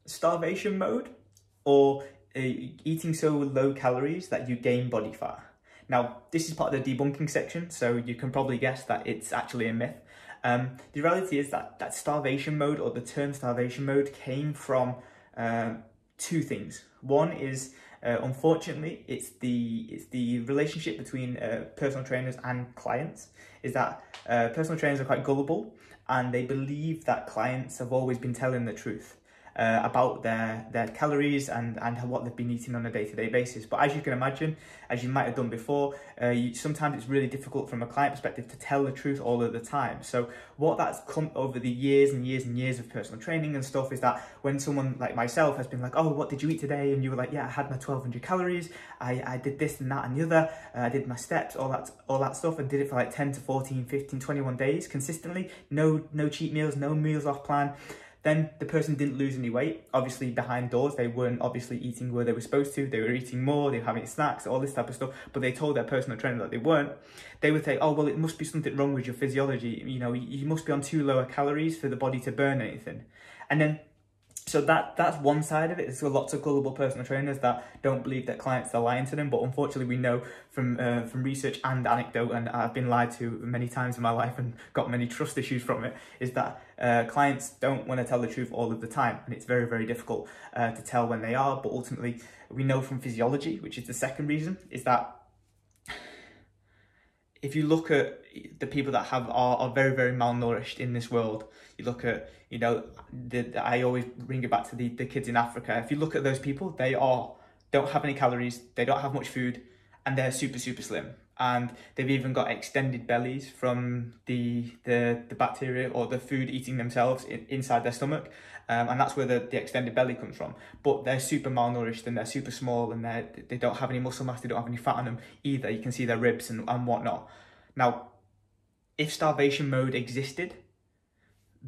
starvation mode, or eating so low calories that you gain body fat. Now, this is part of the debunking section, so you can probably guess that it's actually a myth. The reality is that starvation mode, or the term starvation mode, came from two things. One is, unfortunately, it's the relationship between personal trainers and clients, is that personal trainers are quite gullible, and they believe that clients have always been telling the truth about their calories and what they've been eating on a day-to-day basis. But as you can imagine, as you might have done before, sometimes it's really difficult from a client perspective to tell the truth all of the time. So what that's come over the years and years and years of personal training and stuff is that when someone like myself has been like, oh, what did you eat today? And you were like, yeah, I had my 1200 calories. I did this and that and the other. I did my steps, all that stuff, and did it for like 10 to 14, 15, 21 days consistently. No cheat meals, no meals off plan. Then the person didn't lose any weight. Obviously behind doors, they weren't obviously eating where they were supposed to. They were eating more, they were having snacks, all this type of stuff, but they told their personal trainer that they weren't. They would say, oh, well, it must be something wrong with your physiology. You know, you must be on too lower calories for the body to burn anything. And then, so that's one side of it. There's lots of gullible personal trainers that don't believe that clients are lying to them, but unfortunately we know from research and anecdote, and I've been lied to many times in my life and got many trust issues from it, is that clients don't want to tell the truth all of the time, and it's very, very difficult to tell when they are. But ultimately we know from physiology, which is the second reason, is that if you look at the people that are very, very malnourished in this world, you look at, you know, I always bring it back to the kids in Africa. If you look at those people, they don't have any calories, they don't have much food, and they're super, super slim. And they've even got extended bellies from the bacteria or the food eating themselves inside their stomach. And that's where the extended belly comes from. But they're super malnourished and they're super small, and they don't have any muscle mass, they don't have any fat on them either. You can see their ribs and whatnot. Now, if starvation mode existed,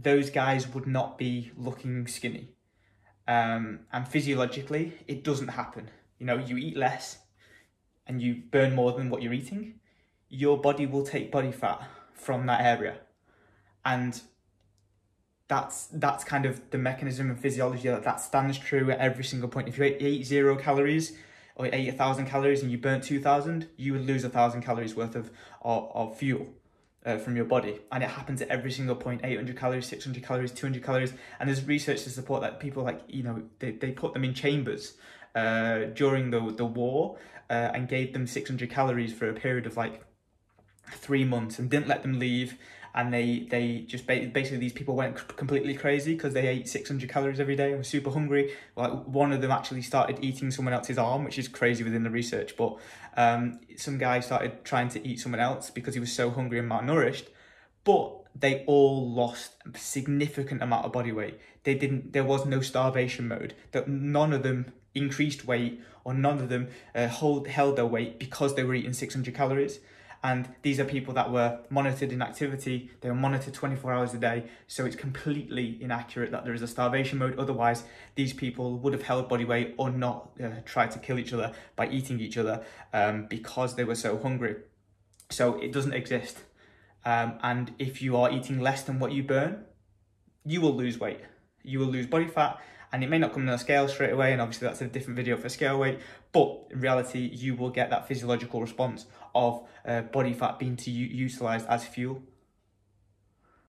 those guys would not be looking skinny. And physiologically, it doesn't happen. You know, you eat less and you burn more than what you're eating, your body will take body fat from that area. And that's kind of the mechanism and physiology that stands true at every single point. If you ate 0 calories or ate 1,000 calories and you burnt 2,000, you would lose 1,000 calories worth of fuel from your body. And it happens at every single point: 800 calories, 600 calories, 200 calories. And there's research to support that. People, like, you know, they put them in chambers during the war and gave them 600 calories for a period of like 3 months and didn't let them leave. And they just basically, these people went completely crazy because they ate 600 calories every day and were super hungry. Like, one of them actually started eating someone else's arm, which is crazy within the research. But some guy started trying to eat someone else because he was so hungry and malnourished. But they all lost a significant amount of body weight. There was no starvation mode. That none of them increased weight, or none of them held their weight because they were eating 600 calories. And these are people that were monitored in activity. They were monitored 24 hours a day. So it's completely inaccurate that there is a starvation mode. Otherwise, these people would have held body weight or not tried to kill each other by eating each other because they were so hungry. So it doesn't exist. And if you are eating less than what you burn, you will lose weight. You will lose body fat. And it may not come on a scale straight away, and obviously that's a different video for scale weight, but in reality, you will get that physiological response of body fat being utilised as fuel.